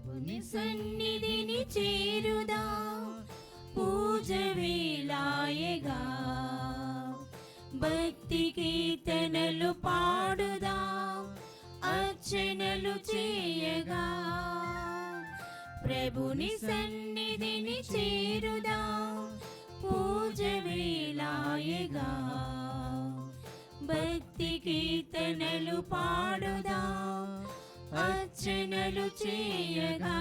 ప్రభుని సన్నిధిని చేరుదా, పూజ వేళాయగా భక్తి కీర్తనలు పాడుదా, అర్చనలు చేయగా. ప్రభుని సన్నిధిని చేరుదా, పూజ వేళాయగా భక్తి కీర్తనలు పాడుదా, అర్చనలు చేయగా.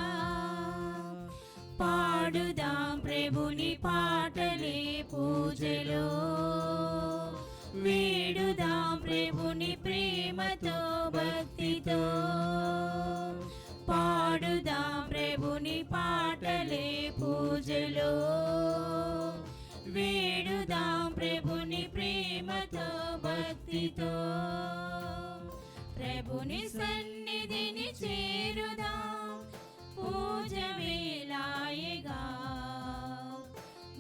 పాడుదాం ప్రభుని పాటలే పూజలో, వేడుదాం ప్రభుని ప్రేమతో భక్తితో. పాడుదాం ప్రభుని పాటలే పూజలో, వేడుదాం ప్రభుని ప్రేమతో భక్తితో. ప్రభుని సన్నిధిని చేరుదాం, పూజ వేళాయగా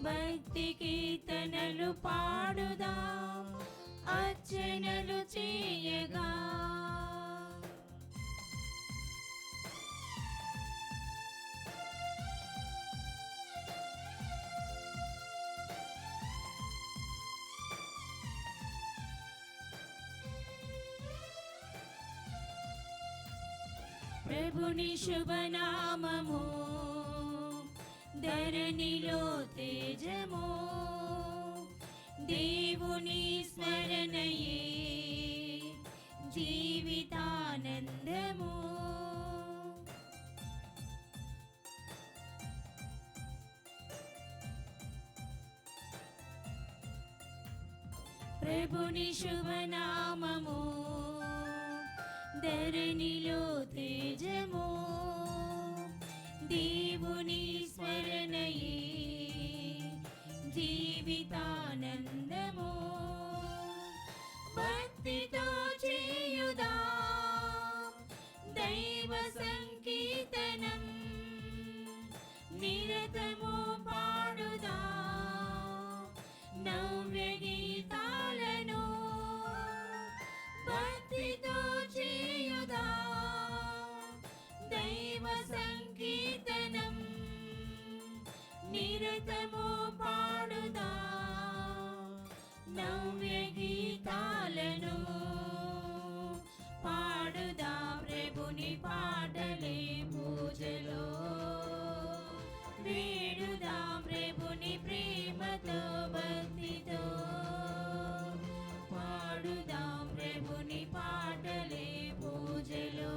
భక్తి కీర్తనలు పాడుదాం, అర్చనలు చేయగా. ప్రభుని శుభనామము ధరణిలో తేజము, దేవుని స్మరణయే జీవితానందము. ప్రభుని శుభనామము ధరణిలో తేజము, దేవుని స్మరణయే జీవితానందము. భక్తితో చేయుదా దైవ సంకీర్తనం, నిరతము పాడుదా నవ్య గీతాలను. భక్తితో చేయుదా దైవ సంకీర్తనం, నిరతము పాడుదా నవ్య గీతాలను. పాడుదా ప్రభుని పాటలే పూజలో, వేడుదా ప్రభుని ప్రేమతో భక్తితో. పాడుదా ప్రభుని పాటలే పూజలో,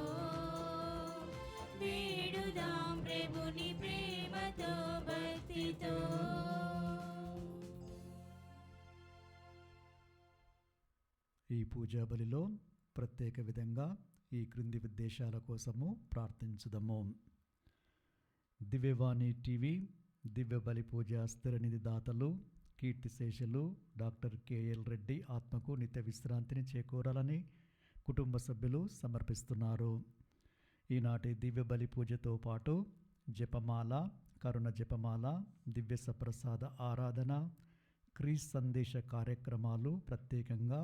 వేడుదా ప్రభుని ప్రేమతో భక్తితో. ఈ పూజా బలిలో ప్రత్యేక విధంగా ఈ క్రింది ఉద్దేశాల కోసము ప్రార్థించుదము. దివ్యవాణి టీవీ దివ్య బలి పూజ స్థిరనిధి దాతలు కీర్తిశేషులు డాక్టర్ కెఎల్ రెడ్డి ఆత్మకు నిత్య విశ్రాంతిని చేకూరాలని కుటుంబ సభ్యులు సమర్పిస్తున్నారు. ఈనాటి దివ్య బలి పూజతో పాటు జపమాల, కరుణ జపమాల, దివ్య సప్రసాద ఆరాధన, క్రీస్ సందేశ కార్యక్రమాలు ప్రత్యేకంగా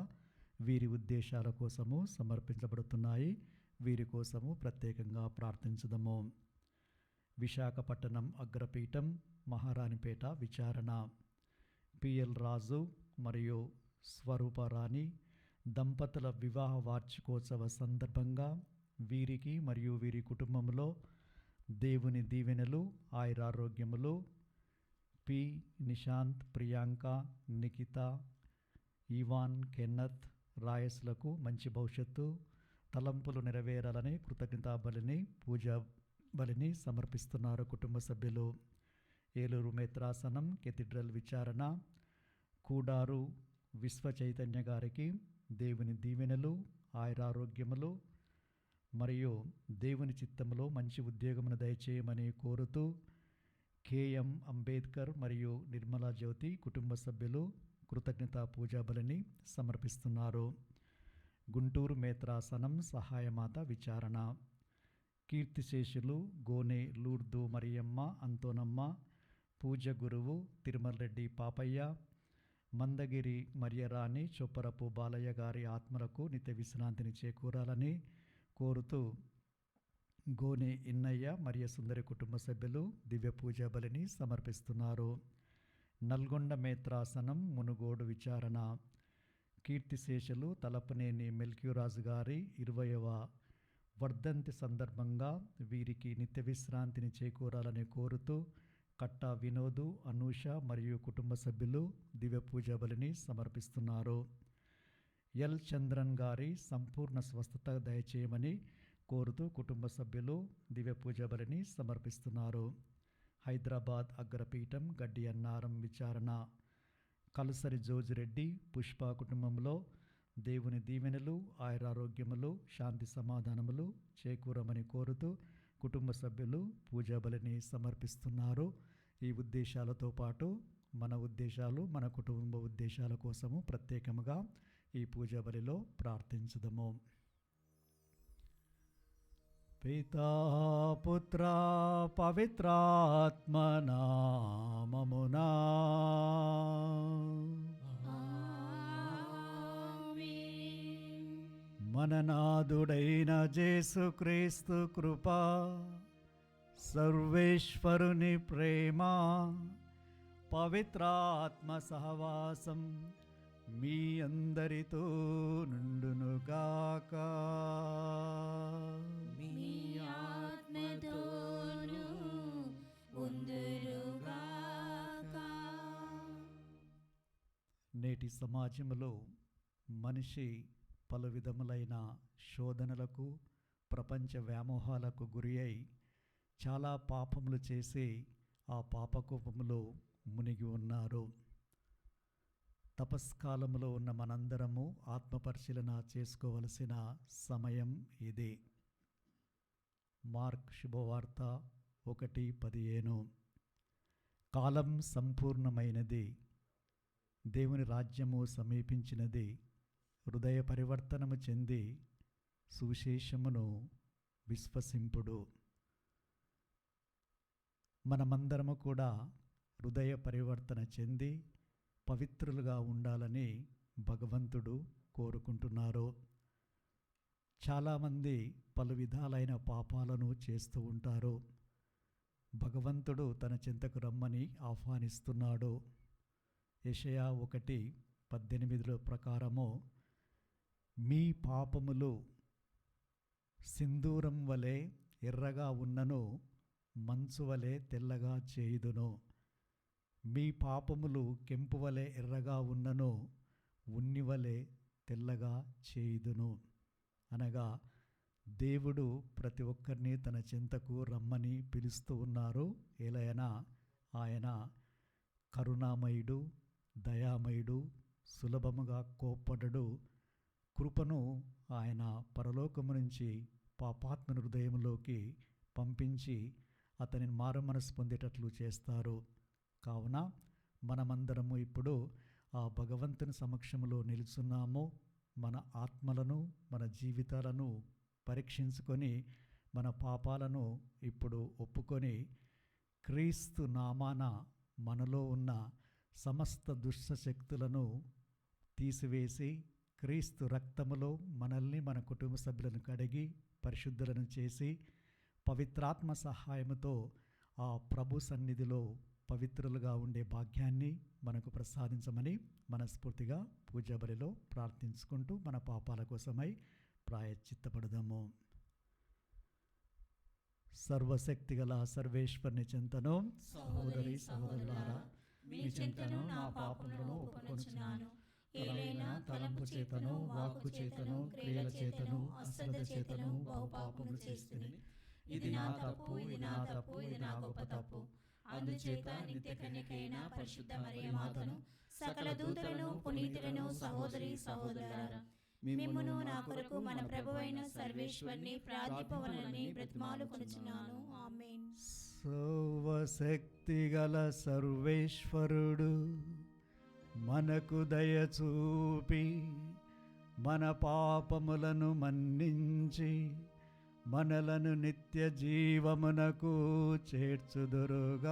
వీరి ఉద్దేశాల కోసము సమర్పించబడుతున్నాయి. వీరి కోసము ప్రత్యేకంగా ప్రార్థించుదము. విశాఖపట్నం అగ్రపీఠం మహారాణిపేట విచారణ పిఎల్ రాజు మరియు స్వరూపరాణి దంపతుల వివాహ వార్షికోత్సవ సందర్భంగా వీరికి మరియు వీరి కుటుంబంలో దేవుని దీవెనలు, ఆయురారోగ్యములు, P Nishant, Priyanka, Nikhita, Ivan, Kenneth, రాయస్లకు మంచి భవిష్యత్తు, తలంపులు నెరవేరాలని కృతజ్ఞతా బలిని, పూజా బలిని సమర్పిస్తున్నారు కుటుంబ సభ్యులు. ఏలూరు మేత్రాసనం కెథిడ్రల్ విచారణ కూడారు విశ్వ చైతన్య గారికి దేవుని దీవెనలు, ఆయురారోగ్యములు మరియు దేవుని చిత్తములో మంచి ఉద్యోగమును దయచేయమని కోరుతూ కేఎం అంబేద్కర్ మరియు నిర్మలా జ్యోతి కుటుంబ సభ్యులు కృతజ్ఞతా పూజా బలిని సమర్పిస్తున్నారు. గుంటూరు మేత్రాసనం సహాయమాత విచారణ కీర్తిశేషులు గోనె లూర్దు మరియమ్మ, అంతోనమ్మ, పూజ గురువు తిరుమల రెడ్డి పాపయ్య, మందగిరి మరియరాణి, చొప్పరపు బాలయ్య గారి ఆత్మలకు నిత్య విశ్రాంతిని చేకూరాలని కోరుతూ గోనె ఇన్నయ్య మరియు సుందరి కుటుంబ సభ్యులు దివ్య పూజా బలిని సమర్పిస్తున్నారు. నల్గొండ మేత్రాసనం మునుగోడు విచారణ కీర్తిశేషులు తలపనేని మెల్క్యూరాజు గారి 20వ వర్ధంతి సందర్భంగా వీరికి నిత్య విశ్రాంతిని చేకూరాలని కోరుతూ కట్టా వినోదు, అనూష మరియు కుటుంబ సభ్యులు దివ్య పూజా బలిని సమర్పిస్తున్నారు. ఎల్ చంద్రన్ గారి సంపూర్ణ స్వస్థత దయచేయమని కోరుతూ కుటుంబ సభ్యులు దివ్య పూజా బలిని సమర్పిస్తున్నారు. హైదరాబాద్ అగ్రపీఠం గడ్డి అన్నారం విచారణ కలుసరి జోజిరెడ్డి పుష్ప కుటుంబంలో దేవుని దీవెనలు, ఆయురారోగ్యములు, శాంతి సమాధానములు చేకూరమని కోరుతూ కుటుంబ సభ్యులు పూజా బలిని సమర్పిస్తున్నారు. ఈ ఉద్దేశాలతో పాటు మన ఉద్దేశాలు, మన కుటుంబ ఉద్దేశాల కోసము ప్రత్యేకముగా ఈ పూజా బలిలో ప్రార్థించుదము. పితా పుత్ర పవిత్రాత్మ నామమునా మననాథుడైన యేసుక్రీస్తు కృప, సర్వేశ్వరుని ప్రేమ, పవిత్రాత్మ సహవాసం మీ అందరితో నుండునుగాక. మీ ఆత్మతోను ఉందురుగాక. నేటి సమాజంలో మనిషి పలు విధములైన శోధనలకు, ప్రపంచ వ్యామోహాలకు గురి అయి చాలా పాపములు చేసి ఆ పాపకోపములో మునిగి ఉన్నారు. తపస్కాలంలో ఉన్న మనందరము ఆత్మపరిశీలన చేసుకోవలసిన సమయం ఇది. మార్క్ శుభవార్త 1:15 కాలం సంపూర్ణమైనది, దేవుని రాజ్యము సమీపించినది, హృదయ పరివర్తనము చెంది సువిశేషమును విశ్వసింపుడు. మనమందరము కూడా హృదయ పరివర్తన చెంది పవిత్రులుగా ఉండాలని భగవంతుడు కోరుకుంటున్నారు. చాలామంది పలు విధాలైన పాపాలను చేస్తూ ఉంటారు. భగవంతుడు తన చెంతకు రమ్మని ఆహ్వానిస్తున్నాడు. యెషయా 1:18 ప్రకారము మీ పాపములు సింధూరం వలె ఎర్రగా ఉన్నను, మంచు వలె తెల్లగా చేయుదును. మీ పాపములు కెంపు వలె ఎర్రగా ఉన్నను, ఉన్ని వలె తెల్లగా చేయుదును. అనగా దేవుడు ప్రతి ఒక్కరిని తన చెంతకు రమ్మని పిలుస్తూ ఉన్నారు. ఎలయనా ఆయన కరుణామయుడు, దయామయుడు, సులభముగా కోప్పడడు. కృపను ఆయన పరలోకము నుంచి పాపాత్మ హృదయంలోకి పంపించి అతనిని మారుమనసు పొందేటట్లు చేస్తారు. కావున మనమందరము ఇప్పుడు ఆ భగవంతుని సమక్షంలో నిలుచున్నాము. మన ఆత్మలను, మన జీవితాలను పరీక్షించుకొని మన పాపాలను ఇప్పుడు ఒప్పుకొని క్రీస్తు నామాన మనలో ఉన్న సమస్త దుష్ట శక్తులను తీసివేసి క్రీస్తు రక్తములో మనల్ని, మన కుటుంబ సభ్యులను కడిగి పరిశుద్ధులను చేసి పవిత్రాత్మ సహాయముతో ఆ ప్రభు సన్నిధిలో పవిత్రులుగా ఉండే భాగ్యాన్ని మనకు ప్రసాదించమని మనస్ఫూర్తిగా పూజా బలిలో ప్రార్థించుకుంటూ మన పాపాల కోసమై ప్రాయశ్చిత్తపడదాము. సర్వశక్తిగల సర్వేశ్వరుని చెంతను సహోదరి సహోదరులారా, మీ చెంతను నా పాపములను ఒప్పుకొనుచున్నాను. ఏలైనా తలంపు చేతను, వాక్కు చేతను, క్రియల చేతను, అశ్రద్ధ చేతను బహు పాపములు చేస్తుని. ఇది నా తప్పు, ఇది నా తప్పు, ఇది నా గొప్ప తప్పు. అందుచేత నిత్య కన్యకైన పరిశుద్ధ మరియ మాతను, సకల దూతలను, పునీతులను, సహోదరి సహోదరులారా, మిమ్మును నా కొరకు మన ప్రభువైన సర్వేశ్వరుని ప్రార్థింపవలెనని బ్రతిమాలుకొనుచున్నాను. ఆమేన్. సర్వశక్తిగల సర్వేశ్వరుడు మనకు దయ చూపి మన పాపములను మన్నించి మనలను నిత్య జీవమునకు చేర్చుదురుగాక.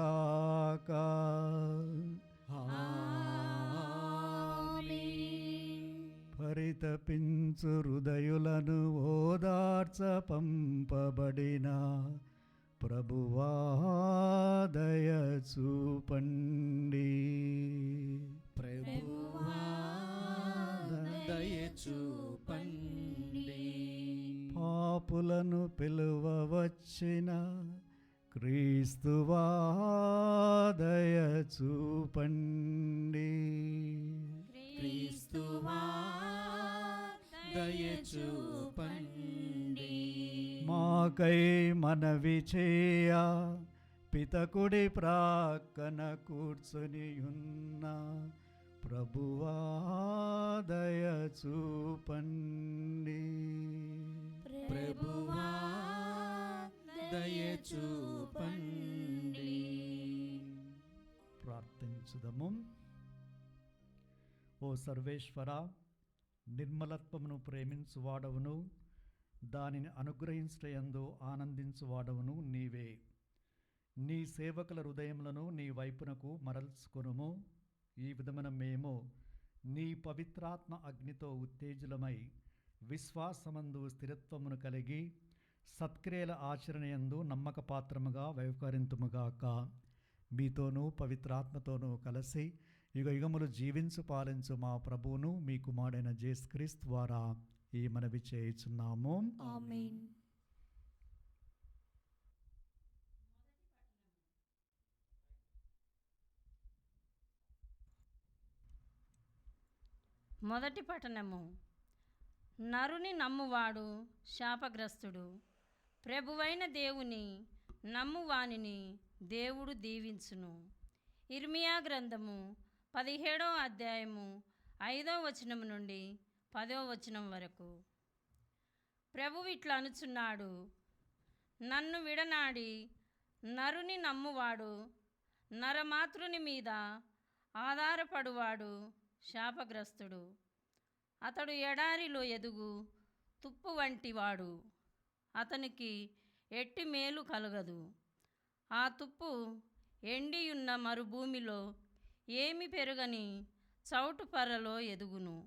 ఆమేన్. పరితపించు హృదయులను ఓదార్చ పంపబడిన ప్రభువా దయ చూపండి. ప్రభువా దయ చూపండి. పాపులను పిలువవచ్చిన క్రీస్తువా దయ చూపండి. క్రీస్తువా దయ చూపండి. మాకై మనవి చేయ పితకుడి ప్రాక్కన కూర్చొని ఉన్న ప్రభువా దయ చూపండి. ప్రభువా దయ చూపండి. ప్రార్థించుదము. ఓ సర్వేశ్వర, నిర్మలత్వమును ప్రేమించువాడవును దానిని అనుగ్రహించటయందు ఆనందించువాడవును నీవే. నీ సేవకుల హృదయములను నీ వైపునకు మరల్చుకొనుము. ఈ విధమున మేము నీ పవిత్రాత్మ అగ్నితో ఉత్తేజులమై విశ్వాసమందు స్థిరత్వమును కలిగి సత్క్రియల ఆచరణయందు నమ్మక పాత్రముగా వ్యవహరింతుముగాక. మీతోనూ పవిత్రాత్మతోనూ కలిసి యుగ యుగములు జీవించు పాలించు మా ప్రభువును మీ కుమారుడైన యేసుక్రీస్తు ద్వారా ఈ మనవి చేయుచున్నాము. ఆమేన్. మొదటి పఠనము. నరుని నమ్మువాడు శాపగ్రస్తుడు, ప్రభువైన దేవుని నమ్మువానిని దేవుడు దీవించును. ఇర్మియా గ్రంథము 17వ అధ్యాయము 5వ వచనం నుండి 10వ వచనం వరకు. ప్రభువు ఇట్లా అనుచున్నాడు, నన్ను విడనాడి నరుని నమ్మువాడు, నరమాతృని మీద ఆధారపడువాడు శాపగ్రస్తుడు. అతడు ఎడారిలో ఎదుగు తుప్పు వంటివాడు, అతనికి ఎట్టి మేలు కలగదు. ఆ తుప్పు ఎండియున్న మరుభూమిలో ఏమి పెరుగని చౌటుపర్రలో ఎదుగును.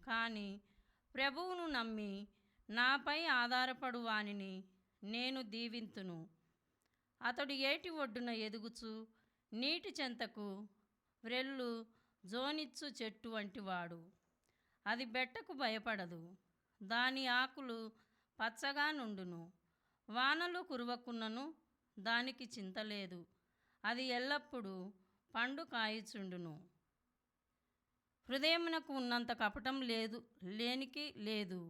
కానీ ప్రభువును నమ్మి నాపై ఆధారపడు వానిని నేను దీవింతును. అతడు ఏటి ఒడ్డున ఎదుగుచు నీటి చెంతకు వ్రెల్లు జోనిచ్చు చెట్టు వంటివాడు. అది బెట్టకు భయపడదు, దాని ఆకులు పచ్చగా నుండును. వానలు కురవకున్నను దానికి చింతలేదు, అది ఎల్లప్పుడూ పండు కాయిచుండును. హృదయమునకు ఉన్నంత కపటం లేనికి లేదు,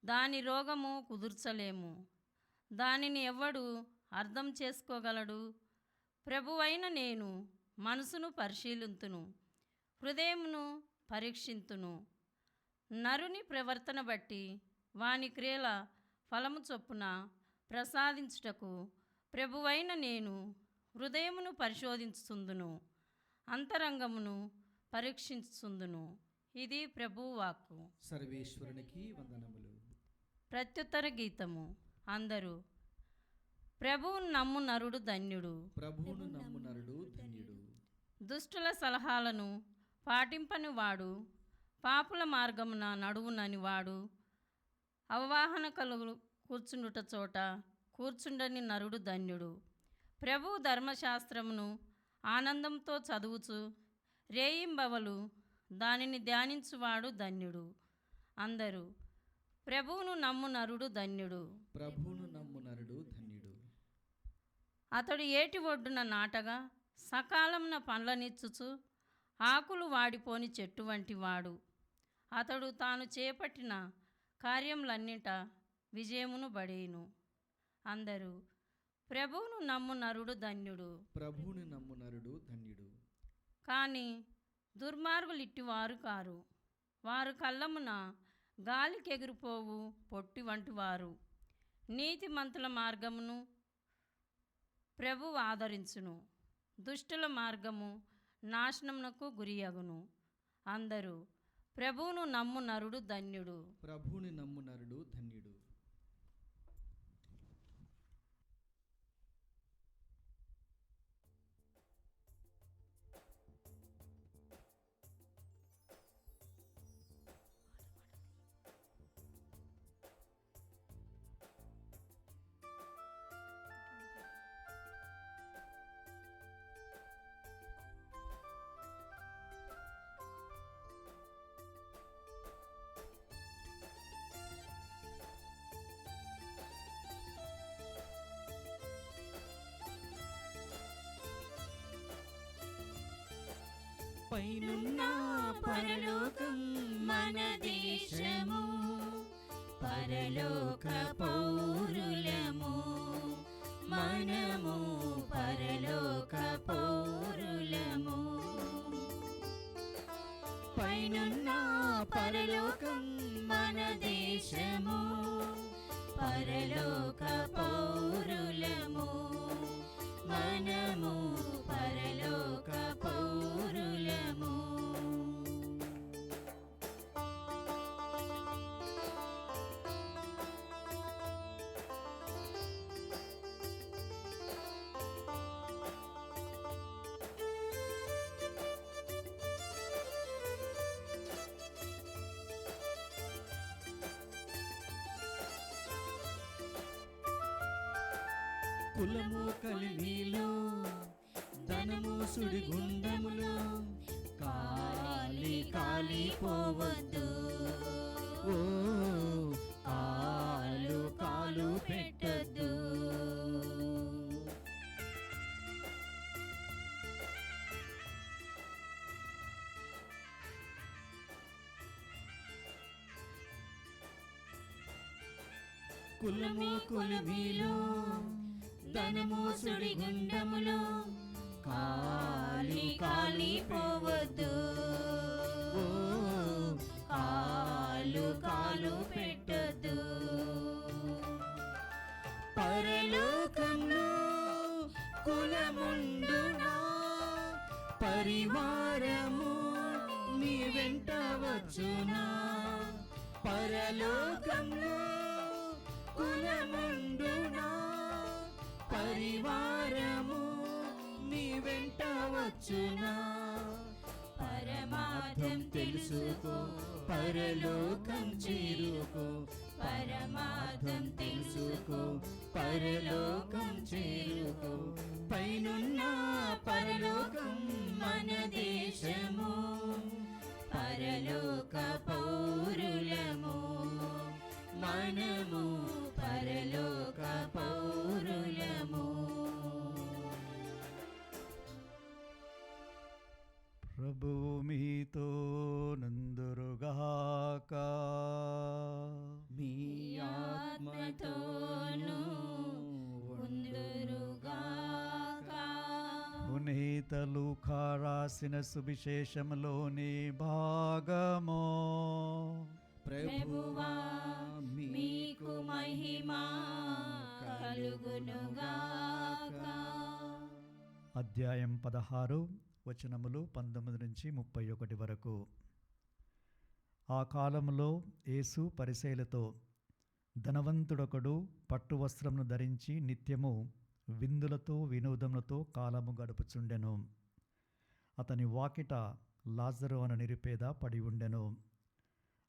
దాని రోగము కుదుర్చలేము. దానిని ఎవ్వడు అర్థం చేసుకోగలడు? ప్రభువైన నేను మనసును పరిశీలింతును, హృదయమును పరీక్షింతును. నరుని ప్రవర్తన బట్టి వాని క్రియల ఫలము చొప్పున ప్రసాదించుటకు ప్రభువైన నేను హృదయమును పరిశోధించుచుందును, అంతరంగమును పరీక్షించుచుందును. ఇది ప్రభువు వాక్కు. సర్వేశ్వరునికి వందనములు. ప్రత్యుత్తర గీతము. అందరూ ప్రభువును నమ్ము నరుడు ధన్యుడు. ప్రభువును నమ్ము నరుడు ధన్యుడు. దుష్టుల సలహాలను పాటింపని వాడు, పాపుల మార్గమున నడువునని వాడు, అవవాహన కలుగు కూర్చుండుట చోట కూర్చుండని నరుడు ధన్యుడు. ప్రభువు ధర్మశాస్త్రమును ఆనందంతో చదువుచు రేయింబవలు దానిని ధ్యానించువాడు ధన్యుడు. అందరూ ప్రభువును నమ్ము నరుడు ధన్యుడు. ప్రభువును నమ్ము నరుడు ధన్యుడు. అతడు ఏటి ఒడ్డున నాటగా సకాలమున పండ్లనిచ్చుచు ఆకులు వాడిపోని చెట్టు వంటి వాడు. అతడు తాను చేపట్టిన కార్యములన్నిట విజయమును బడేను. అందరూ ప్రభువును నమ్ము నరుడు ధన్యుడు. ప్రభువును నమ్ము నరుడు ధన్యుడు. కానీ దుర్మార్గులు ఇట్టివారు కారు, వారు కళ్ళమున గాలికెగిరిపోవు పొట్టి వంటి వారు. నీతిమంతుల మార్గమును ప్రభువు ఆదరించును, దుష్టుల మార్గము నాశనమునకు గురియగును. అందరూ ప్రభువును నమ్ము నరుడు ధన్యుడు. ప్రభువుని నమ్ము నరుడు ధన్యుడు. పైనున్న పరలోకం మన దేశము, పరలోక పౌరులము మనము, పరలోక పౌరులము. పైనున్న పరలోకం మన దేశము, పరలోక పౌరులము మనము, పరలోక పౌరులము. కులము కలిమిలో, ధనము సుడిగుండములో కాలిపోవద్దు. ఓ కాలు పెట్టద్దు. కులము కొలిమిలో, ధనము సుడిగుండములో కాలిపోవద్దు. ఓ కాలు పెట్టద్దు. పరలోకంలో కులముండునా, పరివారము నీ వెంట వచ్చునా. పరలోకంలో కులముండునా, పరివారము నీ వెంట వచ్చునా. పరమార్థం తెలుసుకో, పరలోకం చేరుకో. పరమార్థం తెలుసుకో, పరలోకం చేరుకో. పైనున్న పరలోకం మన దేశము, పరలోక పౌరులము మనము, పరలోక పౌరులము. ప్రభువు మీతో నందురుగాక. మీ ఆత్మతోను ఉందురుగాక. పునీత లూకా రాసిన సువిశేషములోని భాగము. ప్రభువా మీకు మహిమ కలుగునుగాక. అధ్యాయం 16 వచనములు 19 నుంచి 31 వరకు. ఆ కాలములో యేసు పరిసయ్యులతో, ధనవంతుడొకడు పట్టు వస్త్రమును ధరించి నిత్యము విందులతో వినోదములతో కాలము గడుపుచుండెను. అతని వాకిట లాజరు అను నిరుపేద పడి ఉండెను.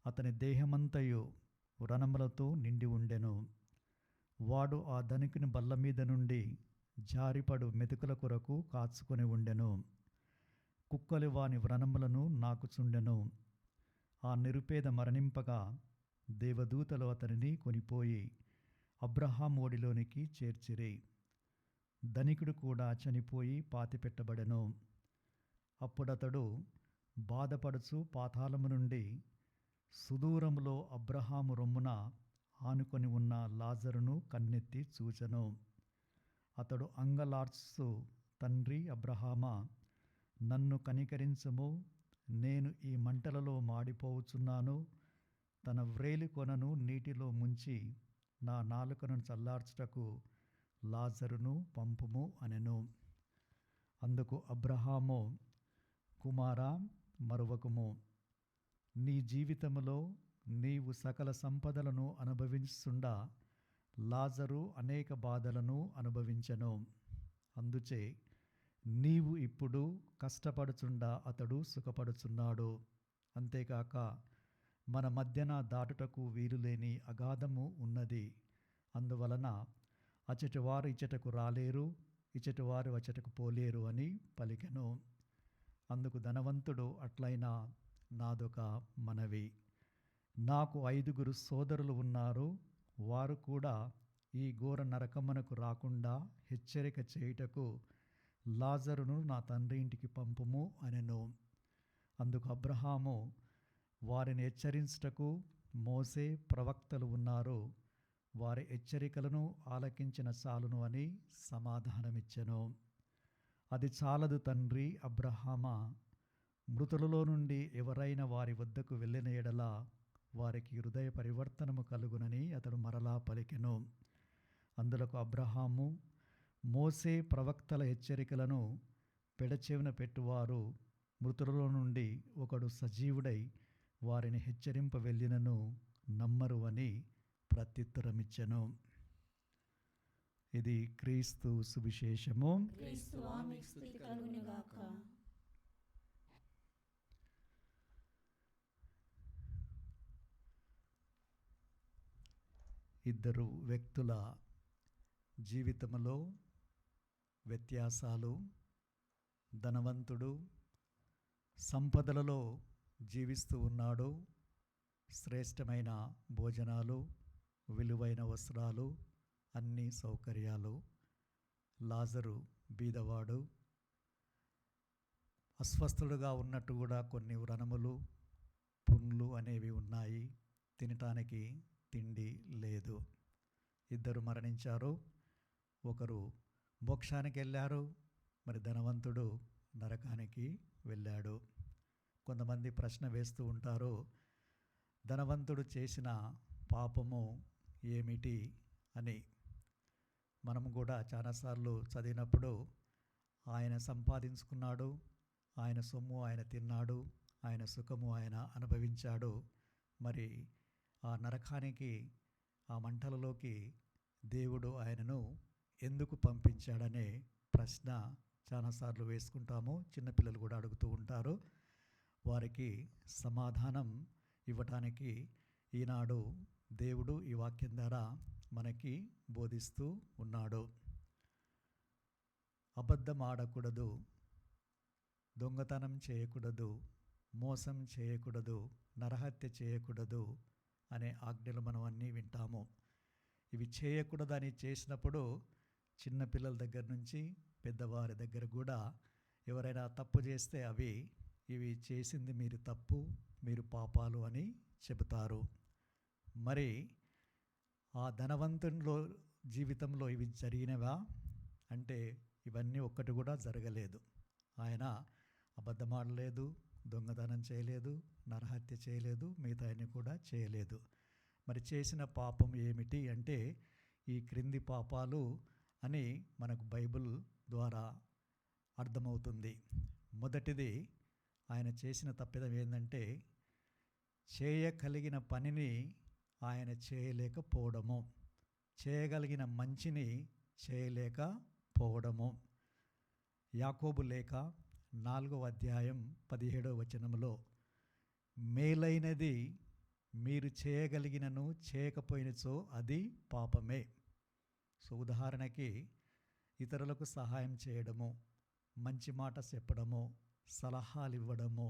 అతని దేహమంతయు వ్రణములతో నిండి ఉండెను. వాడు ఆ ధనికుని బల్ల మీద నుండి జారిపడు మెతుకుల కొరకు కాచుకొని ఉండెను. కుక్కలు వాని వ్రణములను నాకుచుండెను. ఆ నిరుపేద మరణింపగా దేవదూతలు అతనిని కొనిపోయి అబ్రహాము ఒడిలోనికి చేర్చిరి. ధనికుడు కూడా చనిపోయి పాతిపెట్టబడెను. అప్పుడతడు బాధపడుచు పాతాళము నుండి సుదూరములో అబ్రహాము రొమ్మున ఆనుకొని ఉన్న లాజరును కన్నెత్తి చూచెను. అతడు అంగలార్చు, తండ్రి అబ్రహామా, నన్ను కనికరించుము, నేను ఈ మంటలలో మాడిపోవుచున్నాను. తన వ్రేలి కొనను నీటిలో ముంచి నా నాలుకను చల్లార్చుటకు లాజరును పంపుము అనెను. అందుకు అబ్రహాము, కుమారా, మరువకుము. నీ జీవితములో నీవు సకల సంపదలను అనుభవించుచుండా లాజరు అనేక బాధలను అనుభవించెను. అందుచే నీవు ఇప్పుడు కష్టపడుచుండా అతడు సుఖపడుచున్నాడు. అంతేకాక మన మధ్యన దాటుటకు వీలులేని అగాధము ఉన్నది. అందువలన అచటివారు ఇచ్చటకు రాలేరు, ఇచ్చటివారు అచటకు పోలేరు అని పలికెను. అందుకు ధనవంతుడు, అట్లయినా నాదొక మనవి. నాకు 5 సోదరులు ఉన్నారు. వారు కూడా ఈ ఘోర నరకమునకు రాకుండా హెచ్చరిక చేయుటకు లాజరును నా తండ్రి ఇంటికి పంపుము అనెను. అందుకు అబ్రహాము, వారిని హెచ్చరించుటకు మోసే ప్రవక్తలు ఉన్నారు, వారి హెచ్చరికలను ఆలకించిన చాలును అని సమాధానమిచ్చెను. అది చాలదు తండ్రి అబ్రహామా, మృతులలో నుండి ఎవరైనా వారి వద్దకు వెళ్ళిన ఎడల వారికి హృదయ పరివర్తనము కలుగునని అతడు మరలా పలికెను. అందులకు అబ్రహాము, మోసే ప్రవక్తల హెచ్చరికలను పెడచెవిన పెట్టువారు మృతులలో నుండి ఒకడు సజీవుడై వారిని హెచ్చరింప వెళ్ళినను నమ్మరు అని ప్రత్యుత్తరమిచ్చెను. ఇది క్రీస్తు సువిశేషము. క్రీస్తువా మీకు స్తుతి కలుగునుగాక. ఇద్దరు వ్యక్తుల జీవితంలో వ్యత్యాసాలు. ధనవంతుడు సంపదలలో జీవిస్తూ ఉన్నాడు. శ్రేష్టమైన భోజనాలు, విలువైన వస్త్రాలు, అన్ని సౌకర్యాలు. లాజరు బీదవాడు, అస్వస్థుడుగా ఉన్నట్టు కూడా కొన్ని వ్రణములు, పుండ్లు అనేవి ఉన్నాయి. తినటానికి తిండి లేదు. ఇద్దరు మరణించారు. ఒకరు మోక్షానికి వెళ్ళారు, మరి ధనవంతుడు నరకానికి వెళ్ళాడు. కొంతమంది ప్రశ్న వేస్తూ ఉంటారు, ధనవంతుడు చేసిన పాపము ఏమిటి అని. మనము కూడా చాలాసార్లు చదివినప్పుడు ఆయన సంపాదించుకున్నాడు, ఆయన సొమ్ము ఆయన తిన్నాడు, ఆయన సుఖము ఆయన అనుభవించాడు. మరి ఆ నరకానికి, ఆ మంటలలోకి దేవుడు ఆయనను ఎందుకు పంపించాడనే ప్రశ్న చాలాసార్లు వేసుకుంటాము. చిన్నపిల్లలు కూడా అడుగుతూ ఉంటారు. వారికి సమాధానం ఇవ్వటానికి ఈనాడు దేవుడు ఈ వాక్యం ద్వారా మనకి బోధిస్తూ ఉన్నాడు. అబద్ధం ఆడకూడదు, దొంగతనం చేయకూడదు, మోసం చేయకూడదు, నరహత్య చేయకూడదు అనే ఆజ్ఞలు మనం అన్నీ వింటాము. ఇవి చేయకూడదని చేసినప్పుడు చిన్నపిల్లల దగ్గర నుంచి పెద్దవారి దగ్గర కూడా ఎవరైనా తప్పు చేస్తే ఇవి చేసింది మీరు తప్పు, మీరు పాపాలు అని చెబుతారు. మరి ఆ ధనవంతునిలో జీవితంలో ఇవి జరిగినవా అంటే ఇవన్నీ ఒక్కటి కూడా జరగలేదు. ఆయన అబద్ధమాడలేదు, దొంగతనం చేయలేదు, నరహత్య చేయలేదు, మిగతా అన్ని కూడా చేయలేదు. మరి చేసిన పాపం ఏమిటి అంటే ఈ క్రింది పాపాలు అని మనకు బైబిల్ ద్వారా అర్థమవుతుంది. మొదటిది, ఆయన చేసిన తప్పిదం ఏంటంటే చేయగలిగిన పనిని ఆయన చేయలేకపోవడము, చేయగలిగిన మంచిని చేయలేకపోవడము. యాకోబు లేఖ 4వ అధ్యాయం 17వ వచనంలో, మేలైనది మీరు చేయగలిగినను చేయకపోయినచో అది పాపమే. సో ఉదాహరణకి ఇతరులకు సహాయం చేయడము, మంచి మాట చెప్పడము, సలహాలు ఇవ్వడము,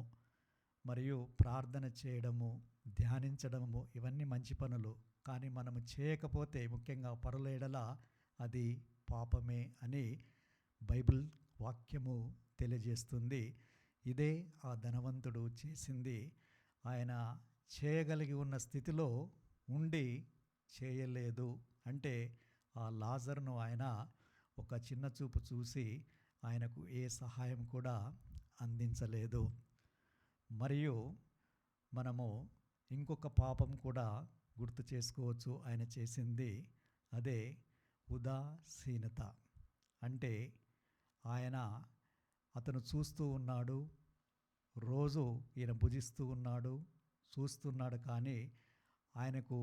మరియు ప్రార్థన చేయడము, ధ్యానించడము, ఇవన్నీ మంచి పనులు. కానీ మనము చేయకపోతే, ముఖ్యంగా పరుల ఎడల, అది పాపమే అని బైబిల్ వాక్యము తెలియజేస్తుంది. ఇదే ఆ ధనవంతుడు చేసింది. ఆయన చేయగలిగి ఉన్న స్థితిలో ఉండి చేయలేదు. అంటే ఆ లాజరును ఆయన ఒక చిన్న చూపు చూసి ఆయనకు ఏ సహాయం కూడా అందించలేదు. మరియు మనము ఇంకొక పాపం కూడా గుర్తు చేసుకోవచ్చు ఆయన చేసింది. అదే ఉదాసీనత. అంటే అతను చూస్తూ ఉన్నాడు, రోజు ఈయన భుజిస్తూ ఉన్నాడు, చూస్తున్నాడు, కానీ ఆయనకు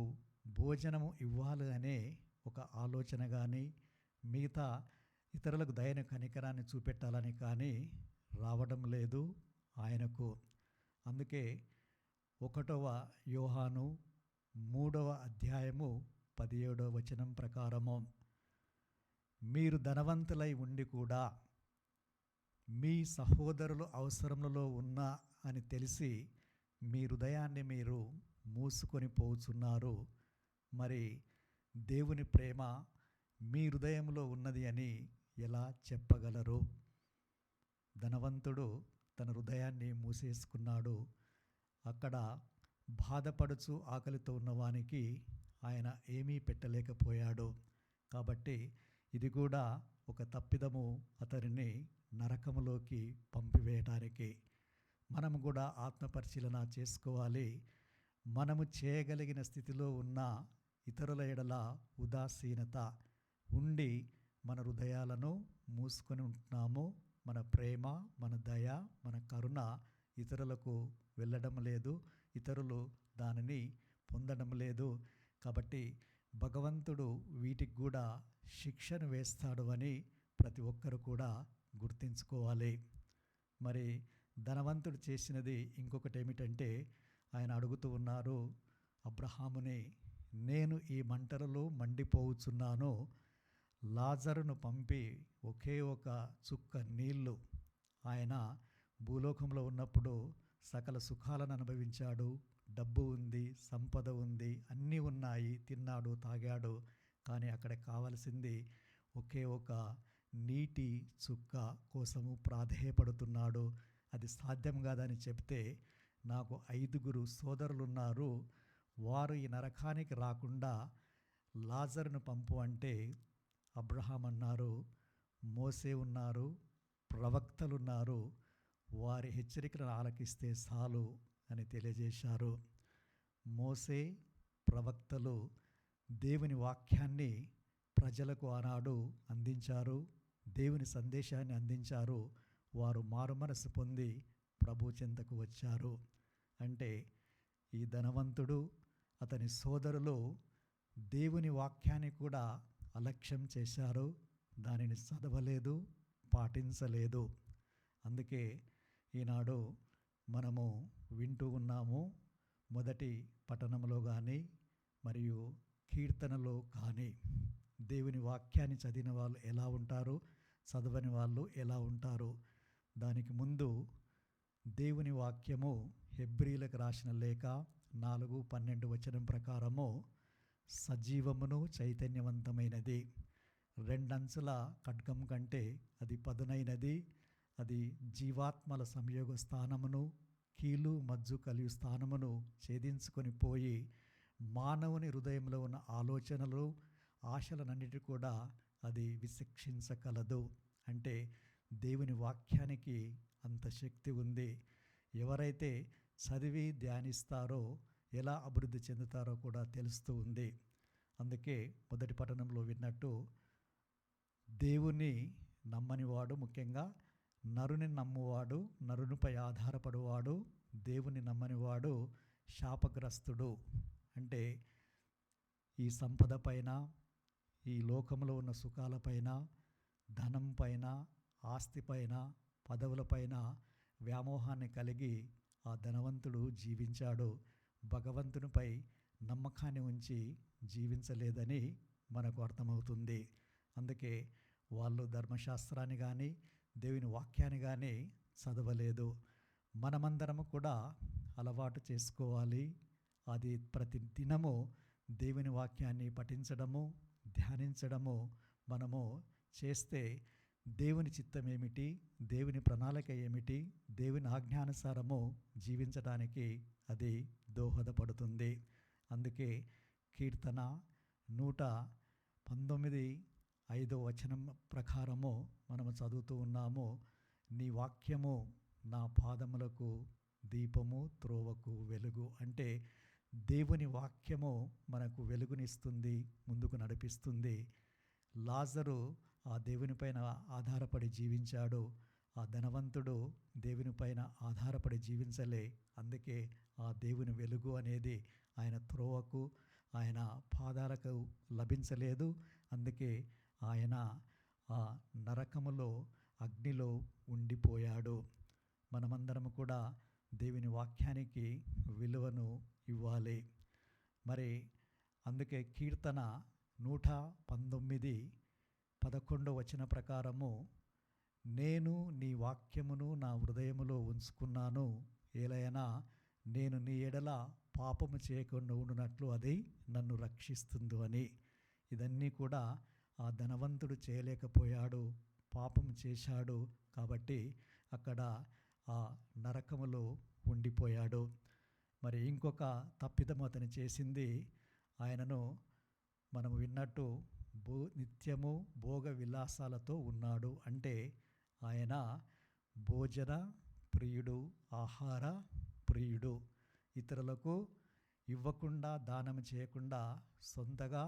భోజనము ఇవ్వాలి అనే ఒక ఆలోచన కానీ, మిగతా ఇతరులకు దయను కనికరాన్ని చూపెట్టాలని కానీ రావడం లేదు ఆయనకు. అందుకే 1వ యోహాను 3వ అధ్యాయము 17వ వచనం ప్రకారము, మీరు ధనవంతులై ఉండి కూడా మీ సహోదరులు అవసరములలో ఉన్నా అని తెలిసి మీ హృదయాన్ని మీరు మూసుకొని పోచున్నారు. మరి దేవుని ప్రేమ మీ హృదయంలో ఉన్నది అని ఎలా చెప్పగలరు? ధనవంతుడు తన హృదయాన్ని మూసేసుకున్నాడు. అక్కడ బాధపడుచు ఆకలితో ఉన్నవానికి ఆయన ఏమీ పెట్టలేకపోయాడు. కాబట్టి ఇది కూడా ఒక తప్పిదము అతనిని నరకములోకి పంపివేయటానికి. మనము కూడా ఆత్మపరిశీలన చేసుకోవాలి. మనము చేయగలిగిన స్థితిలో ఉన్న ఇతరుల ఎడల ఉదాసీనత ఉండి మన హృదయాలను మూసుకొని ఉంటున్నాము. మన ప్రేమ, మన దయ, మన కరుణ ఇతరులకు వెళ్ళడం లేదు. ఇతరులు దానిని పొందడం లేదు. కాబట్టి భగవంతుడు వీటికి కూడా శిక్షను వేస్తాడు అని ప్రతి ఒక్కరు కూడా గుర్తించుకోవాలి. మరి ధనవంతుడు చేసినది ఇంకొకటి ఏమిటంటే, ఆయన అడుగుతూ ఉన్నారు అబ్రహాముని, నేను ఈ మంటలలో మండిపోవచ్చున్నాను, లాజరును పంపి ఒకే ఒక చుక్క నీళ్లు. ఆయన భూలోకంలో ఉన్నప్పుడు సకల సుఖాలను అనుభవించాడు. డబ్బు ఉంది, సంపద ఉంది, అన్నీ ఉన్నాయి, తిన్నాడు, తాగాడు. కానీ అక్కడ కావలసింది ఒకే ఒక నీటి చుక్క కోసము ప్రాధేయపడుతున్నాడు. అది సాధ్యం కాదని చెప్తే, నాకు 5 సోదరులున్నారు, వారు ఈ నరకానికి రాకుండా లాజరును పంపు అంటే, అబ్రహాం అన్నారు, మోసే ఉన్నారు, ప్రవక్తలున్నారు, వారి హెచ్చరికలను ఆలకిస్తే చాలు అని తెలియజేశారు. మోసే, ప్రవక్తలు దేవుని వాక్యాన్ని ప్రజలకు ఆనాడు అందించారు, దేవుని సందేశాన్ని అందించారు. వారు మారుమనసు పొంది ప్రభు చెంతకు వచ్చారు. అంటే ఈ ధనవంతుడు, అతని సోదరులు దేవుని వాక్యాన్ని కూడా అలక్ష్యం చేశారు. దానిని చదవలేదు, పాటించలేదు. అందుకే ఈనాడు మనము వింటూ ఉన్నాము. మొదటి పట్టణంలో కానీ మరియు కీర్తనలో కానీ దేవుని వాక్యాన్ని చదివిన వాళ్ళు ఎలా ఉంటారు, చదవని వాళ్ళు ఎలా ఉంటారు. దానికి ముందు దేవుని వాక్యము హెబ్రీలకు రాసిన లేఖ 4:12 ప్రకారము సజీవమును చైతన్యవంతమైనది, 2 అంచుల ఖడ్గం కంటే అది పదునైనది, అది జీవాత్మల సంయోగ స్థానమును, కీలు మజ్జు కలియు స్థానమును ఛేదించుకొని పోయి మానవుని హృదయంలో ఉన్న ఆలోచనలు, ఆశలనన్నిటి కూడా అది విశిక్షించగలదు. అంటే దేవుని వాక్యానికి అంత శక్తి ఉంది. ఎవరైతే చదివి ధ్యానిస్తారో ఎలా అభివృద్ధి చెందుతారో కూడా తెలుస్తూ ఉంది. అందుకే మొదటి పట్టణంలో విన్నట్టు, దేవుని నమ్మనివాడు, ముఖ్యంగా నరుని నమ్మువాడు, నరునిపై ఆధారపడువాడు, దేవుని నమ్మనివాడు శాపగ్రస్తుడు. అంటే ఈ సంపద పైన, ఈ లోకంలో ఉన్న సుఖాలపైన, ధనం పైన, ఆస్తి పైన, పదవులపైన వ్యామోహాన్ని కలిగి ఆ ధనవంతుడు జీవించాడు. భగవంతునిపై నమ్మకాన్ని ఉంచి జీవించలేదని మనకు అర్థమవుతుంది. అందుకే వాళ్ళు ధర్మశాస్త్రాన్ని కానీ దేవుని వాక్యాన్ని కానీ చదవలేదు. మనమందరము కూడా అలవాటు చేసుకోవాలి. అది ప్రతి దినము దేవుని వాక్యాన్ని పఠించడము, ధ్యానించడము మనము చేస్తే దేవుని చిత్తం ఏమిటి, దేవుని ప్రణాళిక ఏమిటి, దేవుని ఆజ్ఞానుసారము జీవించడానికి అది దోహదపడుతుంది. అందుకే కీర్తన 119:5 ప్రకారము మనము చదువుతూ ఉన్నాము, నీ వాక్యము నా పాదములకు దీపము, త్రోవకు వెలుగు. అంటే దేవుని వాక్యము మనకు వెలుగునిస్తుంది, ముందుకు నడిపిస్తుంది. లాజరు ఆ దేవునిపైన ఆధారపడి జీవించాడు. ఆ ధనవంతుడు దేవునిపైన ఆధారపడి జీవించలే. అందుకే ఆ దేవుని వెలుగు అనేది ఆయన త్రోవకు, ఆయన పాదాలకు లభించలేదు. అందుకే ఆయన ఆ నరకములో, అగ్నిలో ఉండిపోయాడు. మనమందరం కూడా దేవుని వాక్యానికి విలువను ఇవ్వాలి. మరి అందుకే కీర్తన 119:11 ప్రకారము, నేను నీ వాక్యమును నా హృదయములో ఉంచుకున్నాను, ఏలైనా నేను నీ ఎడల పాపము చేయకుండా ఉండునట్లు అది నన్ను రక్షిస్తుంది అని. ఇదన్నీ కూడా ఆ ధనవంతుడు చేయలేకపోయాడు, పాపం చేశాడు. కాబట్టి అక్కడ ఆ నరకములో ఉండిపోయాడు. మరి ఇంకొక తప్పిదము అతను చేసింది, ఆయనను మనం విన్నట్టు నిత్యము భోగ విలాసాలతో ఉన్నాడు. అంటే ఆయన భోజన ప్రియుడు, ఆహార ప్రియుడు. ఇతరులకు ఇవ్వకుండా, దానం చేయకుండా సొంతగా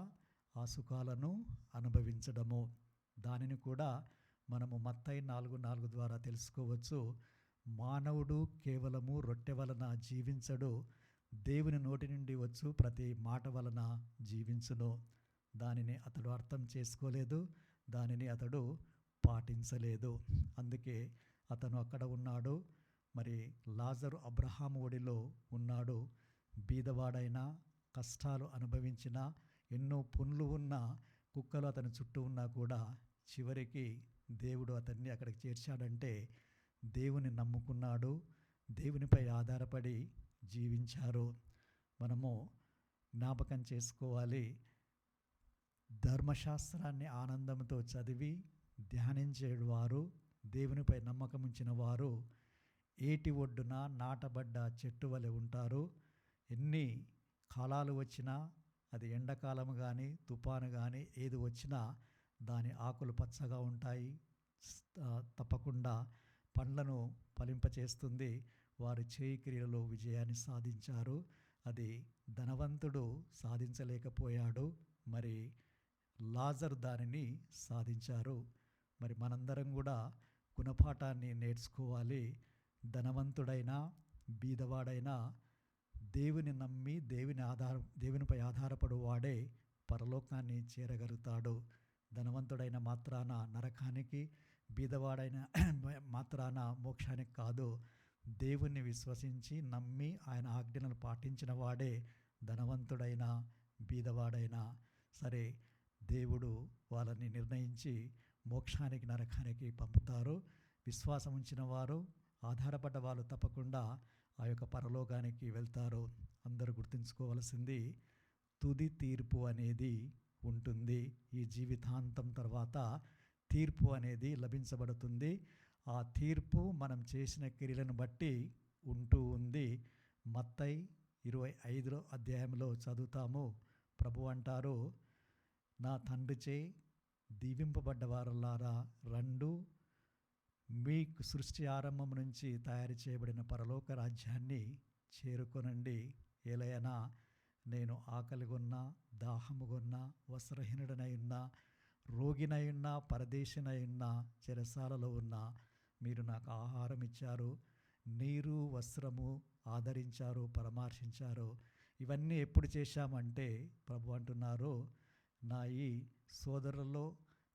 ఆ సుఖాలను అనుభవించడము. దానిని కూడా మనము మత్తయి 4:4 ద్వారా తెలుసుకోవచ్చు. మానవుడు కేవలము రొట్టె వలన జీవించడు, దేవుని నోటి నుండి వచ్చు ప్రతి మాట వలన జీవించును. దానిని అతడు అర్థం చేసుకోలేదు, దానిని అతడు పాటించలేదు. అందుకే అతను అక్కడ ఉన్నాడు. మరి లాజరు అబ్రహాము ఒడిలో ఉన్నాడు. బీదవాడైన, కష్టాలు అనుభవించిన, ఎన్నో పుండ్లు ఉన్న, కుక్కలు అతని చుట్టూ ఉన్నా కూడా చివరికి దేవుడు అతన్ని అక్కడికి చేర్చాడంటే దేవుని నమ్ముకున్నాడు, దేవునిపై ఆధారపడి జీవించారు. మనము జ్ఞాపకం చేసుకోవాలి, ధర్మశాస్త్రాన్ని ఆనందంతో చదివి ధ్యానించేవారు, దేవునిపై నమ్మకం ఉంచిన వారు ఏటి ఒడ్డున నాటబడ్డ చెట్టు వలె ఉంటారు. ఎన్ని కాలాలు వచ్చినా, అది ఎండాకాలం కానీ తుఫాను కానీ ఏది వచ్చినా దాని ఆకులు పచ్చగా ఉంటాయి. తప్పకుండా పండ్లను ఫలింపచేస్తుంది. వారి చేయి క్రియలలో విజయాన్ని సాధించారు. అది ధనవంతుడు సాధించలేకపోయాడు, మరి లాజరు దానిని సాధించారు. మరి మనందరం కూడా గుణపాఠాన్ని నేర్చుకోవాలి. ధనవంతుడైనా బీదవాడైనా దేవుని నమ్మి దేవునిపై ఆధారపడు వాడే పరలోకాన్ని చేరగలుగుతాడు. ధనవంతుడైన మాత్రాన నరకానికి, బీదవాడైన మాత్రాన మోక్షానికి కాదు. దేవుణ్ణి విశ్వసించి నమ్మి ఆయన ఆజ్ఞలను పాటించిన వాడే ధనవంతుడైనా బీదవాడైనా సరే దేవుడు వాళ్ళని నిర్ణయించి మోక్షానికి, నరకానికి పంపుతారు. విశ్వాసం ఉంచిన వారు, ఆధారపడ్డ వాళ్ళు తప్పకుండా ఆ యొక్క పరలోకానికి వెళ్తారు. అందరూ గుర్తుంచుకోవాల్సింది, తుది తీర్పు అనేది ఉంటుంది. ఈ జీవితాంతం తర్వాత తీర్పు అనేది లభించబడుతుంది. ఆ తీర్పు మనం చేసిన క్రియలను బట్టి ఉంటూ ఉంది. మత్తయి 25వ అధ్యాయంలో చదువుతాము. ప్రభు అంటారు, నా తండ్రిచే దీవింపబడ్డ వారలారా రండు, మీకు సృష్టి ఆరంభం నుంచి తయారు చేయబడిన పరలోక రాజ్యాన్ని చేరుకొనండి. ఏలయనా నేను ఆకలిగొన్నా, దాహముగొన్నా, వస్త్రహీనుడనై ఉన్నా, రోగినై ఉన్నా, పరదేశినై ఉన్నా, చెరసాలలో ఉన్నా, మీరు నాకు ఆహారం ఇచ్చారు, నీరు, వస్త్రము ఆదరించారు, పరామర్శించారు. ఇవన్నీ ఎప్పుడు చేశామంటే ప్రభు అంటున్నారు, నా ఈ సోదరులలో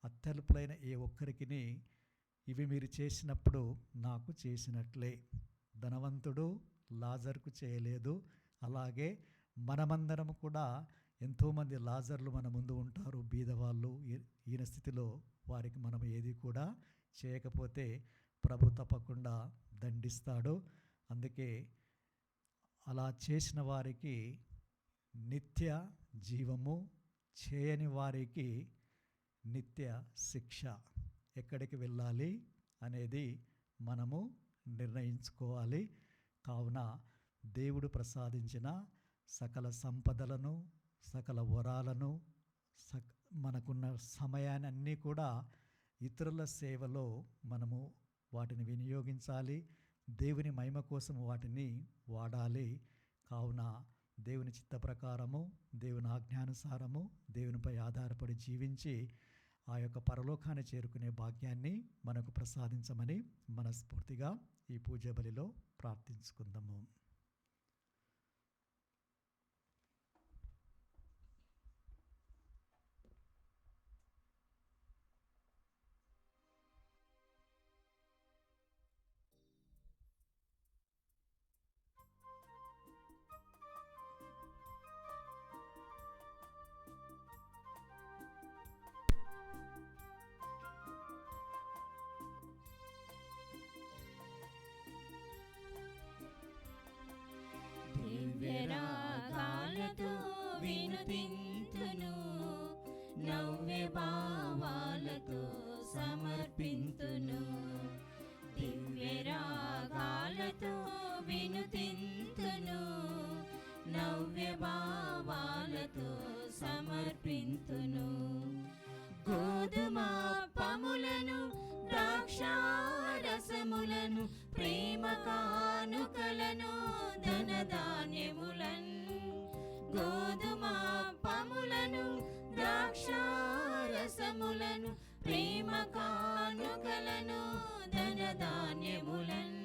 అత్యల్పులైన ఏ ఒక్కరికి ఇవి మీరు చేసినప్పుడు నాకు చేసినట్లే. ధనవంతుడు లాజర్కు చేయలేదు. అలాగే మనమందరం కూడా ఎంతోమంది లాజర్లు మన ముందు ఉంటారు, బీదవాళ్ళు. ఈయన స్థితిలో వారికి మనం ఏది కూడా చేయకపోతే ప్రభు తప్పకుండా దండిస్తాడు. అందుకే అలా చేసిన వారికి నిత్య జీవము, చేయని వారికి నిత్య శిక్ష. ఎక్కడికి వెళ్ళాలి అనేది మనము నిర్ణయించుకోవాలి. కావున దేవుడు ప్రసాదించిన సకల సంపదలను, సకల వరాలను, మనకున్న సమయాన్ని అన్నీ కూడా ఇతరుల సేవలో మనము వాటిని వినియోగించాలి. దేవుని మహిమ కోసం వాటిని వాడాలి. కావున దేవుని చిత్త ప్రకారము, దేవుని ఆజ్ఞానుసారము, దేవునిపై ఆధారపడి జీవించి ఆ యొక్క పరలోకాన్ని చేరుకునే భాగ్యాన్ని మనకు ప్రసాదించమని మనస్ఫూర్తిగా ఈ పూజ బలిలో ప్రార్థించుకుందాము. దివ్యరాగాలతో వినుతింతును, నవ్య భావాలతో సమర్పింతును. దివ్యరాగాలతో భావాలతో సమర్పింతును. గోధుమ పములను ద్రాక్షారసములను ప్రేమ కానుకలను ధనధాన్యములను గోధుమ పములను ద్రాక్షారసములను ప్రేమ కానుకలను ధనధాన్యములను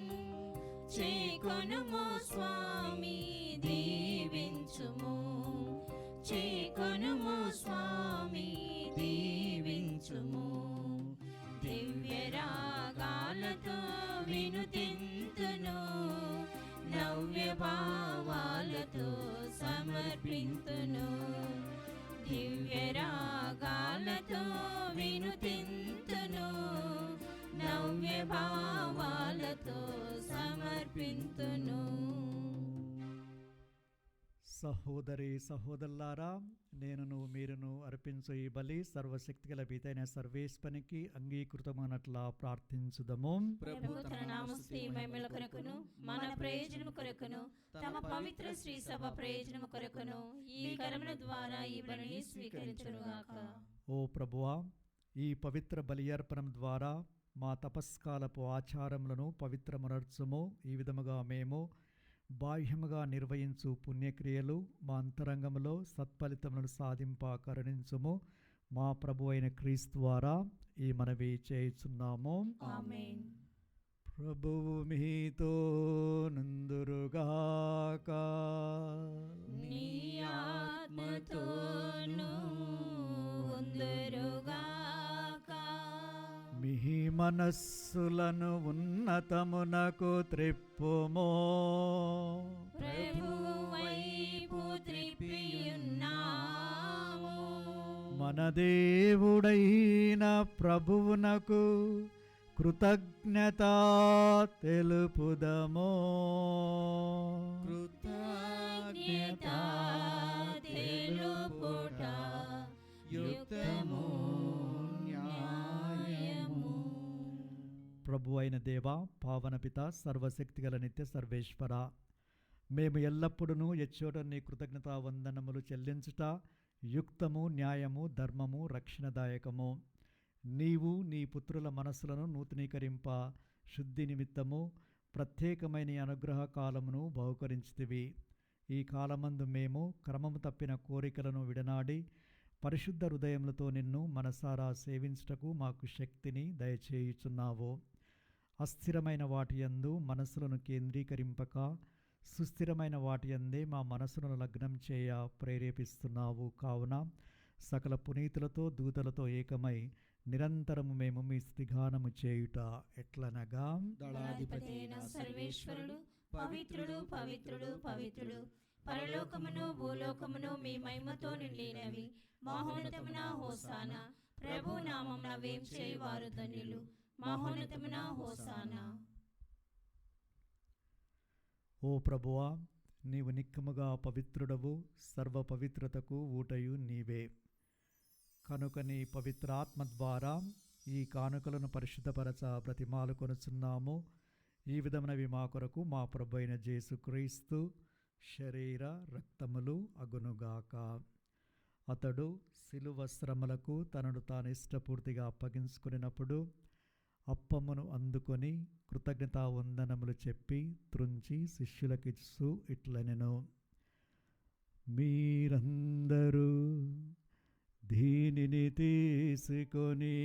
చేకొనుము స్వామి దీవించుము. చేకొనుము స్వామి దీవించుము. దివ్య రాగాలతో వినుతింతును. నవ్య భావాలతో సమర్పింతును. దివ్య రాగాలతో వినుతింతును. నవ్య భావాలతో సమర్పింతును. సహోదరి సహోదరులారా, నేనును మీరును అర్పించు ఈ బలి సర్వశక్తిగల పితైన సర్వేశ్వరునికి అంగీకృతమైనట్లా ప్రార్థించుదము. ప్రభు తన నామస్తుతి మహిమల కొరకును మన ప్రయోజనము కొరకును తమ పవిత్ర శ్రీ సభ ప్రయోజనము కొరకును ఈ కరముల ద్వారా ఈ బలిని స్వీకరించునుగాక. ఓ ప్రభువా, ఈ పవిత్ర బలి అర్పణం ద్వారా మా తపస్కాలపు ఆచారములను పవిత్రమనర్చుము. ఈ విధముగా మేము బాహ్యముగా నిర్వహించు పుణ్యక్రియలు మా అంతరంగములో సత్ఫలితములను సాధింప కరుణించుము. మా ప్రభు అయిన క్రీస్తు ద్వారా ఈ మనవి చేయుచున్నాము. ఆమేన్. ప్రభువు మీతో నుందురుగాక. నీ ఆత్మతోను ఉందురుగాక. మీ మనస్సులను ఉన్నతమునకు త్రిప్పుమో. ప్రభువు వైపు త్రిప్పియున్నాము. మన దేవుడైన ప్రభువునకు కృతజ్ఞత తెలుపుదమో. కృతజ్ఞత తెలుపుట యుక్తము న్యాయము. ప్రభు అయిన దేవ, పావన పిత, సర్వశక్తిగల నిత్య సర్వేశ్వర, మేము ఎల్లప్పుడూ ఎచ్చోట నీ కృతజ్ఞతా వందనములు చెల్లించుట యుక్తము, న్యాయము, ధర్మము, రక్షణదాయకము. నీవు నీ పుత్రుల మనస్సులను నూతనీకరింప శుద్ధి నిమిత్తము ప్రత్యేకమైన అనుగ్రహ కాలమును బహుకరించితివి. ఈ కాలమందు మేము క్రమము తప్పిన కోరికలను విడనాడి పరిశుద్ధ హృదయములతో నిన్ను మనసారా సేవించుటకు మాకు శక్తిని దయచేయుచున్నావు. అస్థిరమైన వాటి యందు మనస్సులను కేంద్రీకరింపక సుస్థిరమైన వాటి యందే మా మనస్సులను లగ్నం చేయ ప్రేరేపిస్తున్నావు. కావున సకల పునీతులతో దూతలతో ఏకమై నిరంతరము మేము మీ స్థితిగానము చేయుట ఎట్లనగా, దళాధిపతి అయిన సర్వేశ్వరుడు పవిత్రుడు పవిత్రుడు పవిత్రుడు, పరలోకమును భూలోకమును మీ మహిమతో నిండినవి. మహోన్నతమున హోసానా. ప్రభు నామమున వేంచేయువారు ధన్యులు. మహోన్నతమున హోసానా. ఓ ప్రభువా, నీవు నిక్కముగా పవిత్రుడవు, సర్వ పవిత్రతకు ఊటయు నీవే. కనుక నీ పవిత్రాత్మ ద్వారా ఈ కానుకలను పరిశుద్ధపరచ బ్రతిమాలు కొనుచున్నాము. ఈ విధమైనవి మా కొరకు మా ప్రభు అయిన యేసుక్రీస్తు శరీర రక్తములు అగునుగాక. అతడు శిలువ శ్రమలకు తనను తాను ఇష్టపూర్తిగా అప్పగించుకున్నప్పుడు అప్పమును అందుకొని కృతజ్ఞతా వందనములు చెప్పి త్రుంచి శిష్యులకిచ్చు ఇట్లనెను, మీరందరూ దీనిని తీసుకొని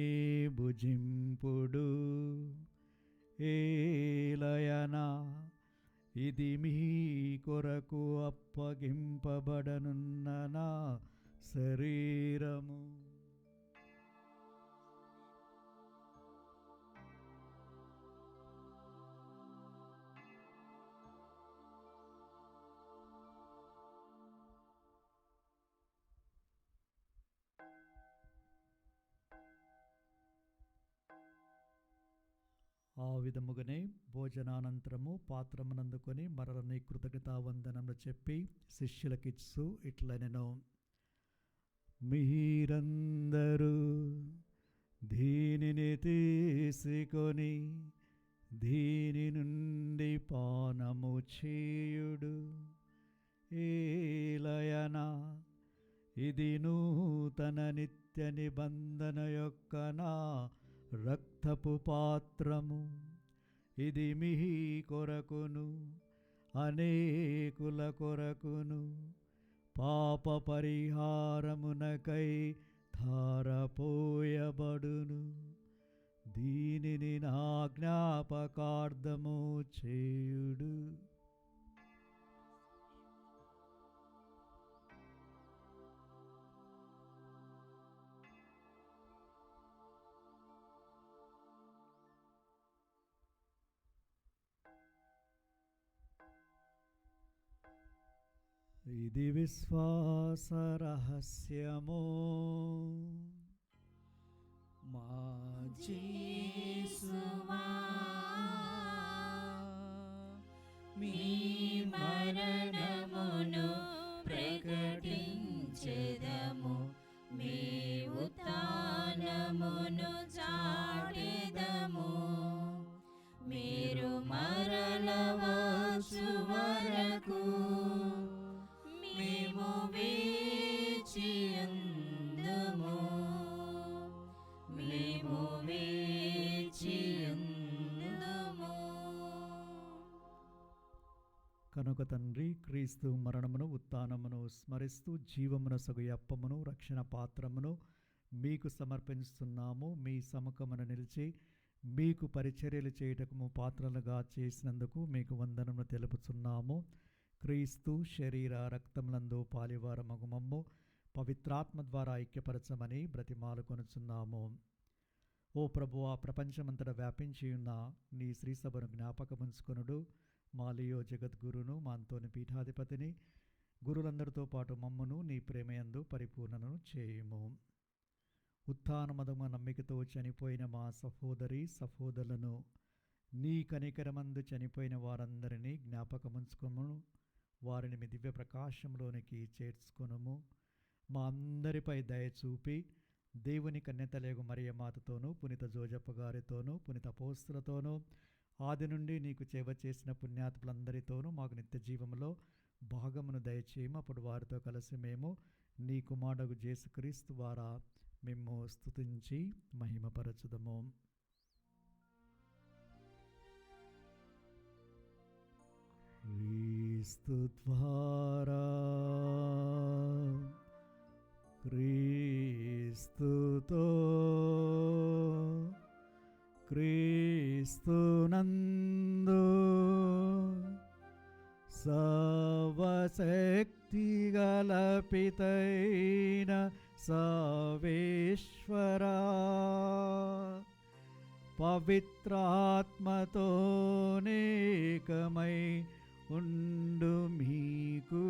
భుజింపుడు. ఏలయనా, ఇది మీ కొరకు అప్పగింపబడనున్న నా శరీరము. ఆ విధముగానే భోజనానంతరము పాత్రమునందుకొని మరలని కృతజ్ఞతా వందనములు చెప్పి శిష్యులకిచ్చు ఇట్లనెను, మీరందరూ దీనిని తీసుకొని దీని నుండి పానము చేయుడు. ఏలయన ఇది నూతన నిత్య నిబంధన యొక్క నా రక్తపు పాత్రము. ఇది మీ కొరకును అనేకుల కొరకును పాప పరిహారమునకై ధారపోయబడును. దీనిని నా జ్ఞాపకార్థము చేయుడు. ఇది విశ్వాస రహస్యము. మా యేసువా మీ మరణమును ప్రకటించెదము, మీ ఉత్థానమును చాటెదము. మీరు మరల వచ్చు వరకు మేము వేచియుందుము, మేము వేచియుందుము. కనుక తండ్రి, క్రీస్తు మరణమును ఉత్థానమును స్మరిస్తూ జీవమున సగు అప్పమును రక్షణ పాత్రమును మీకు సమర్పిస్తున్నాము. మీ సముఖమున నిలిచి మీకు పరిచర్యలు చేయుటకు పాత్రలుగా చేసినందుకు మీకు వందనము తెలుపుచున్నాము. క్రీస్తు శరీర రక్తములందు పాలివారమగు మమ్ము పవిత్రాత్మ ద్వారా ఐక్యపరచమని బ్రతిమాలుకొనుచున్నాము. ఓ ప్రభువా, ప్రపంచమంతటా వ్యాపించి ఉన్న నీ శ్రీసభను జ్ఞాపకముంచుకొనుడు. మాలియో జగద్గురును, మా అంతోని పీఠాధిపతిని, గురులందరితో పాటు మమ్మును నీ ప్రేమయందు పరిపూర్ణను చేయుము. ఉత్థానమదమ నమ్మికతో చనిపోయిన మా సహోదరి సహోదరులను, నీ కనికరమందు చనిపోయిన వారందరినీ జ్ఞాపకముంచుకొను. వారిని మీ దివ్య ప్రకాశంలోనికి చేర్చుకొనుము. మా అందరిపై దయచూపి దేవుని కన్యతలేగు మరియమాతతోనూ, పునీత జోజప్ప గారితోనూ, పునీత అపోస్తలులతోనూ, ఆది నుండి నీకు సేవ చేసిన పుణ్యాత్ములందరితోనూ మాకు నిత్య జీవములో భాగమును దయచేయము. అప్పుడు వారితో కలిసి మేము నీ కుమారుడు యేసుక్రీస్తు ద్వారా మేము స్తుతించి మహిమపరచుదము. క్రీస్తు ద్వారా, క్రీస్తుతో, క్రీస్తునందు సర్వశక్తిగల పితైన సర్వేశ్వరా, పవిత్రాత్మతోనేకమై ఉండు మీకు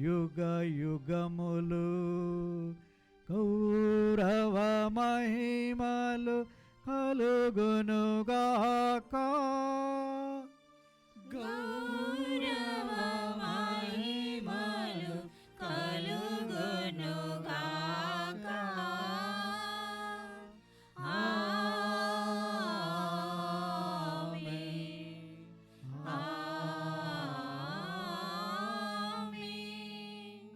యుగ యుగములు కౌరవ మహిమలు కలుగునుగాక. గౌరవ మహిమలు కలుగునుగాక. ఆమేన్. ఆమేన్.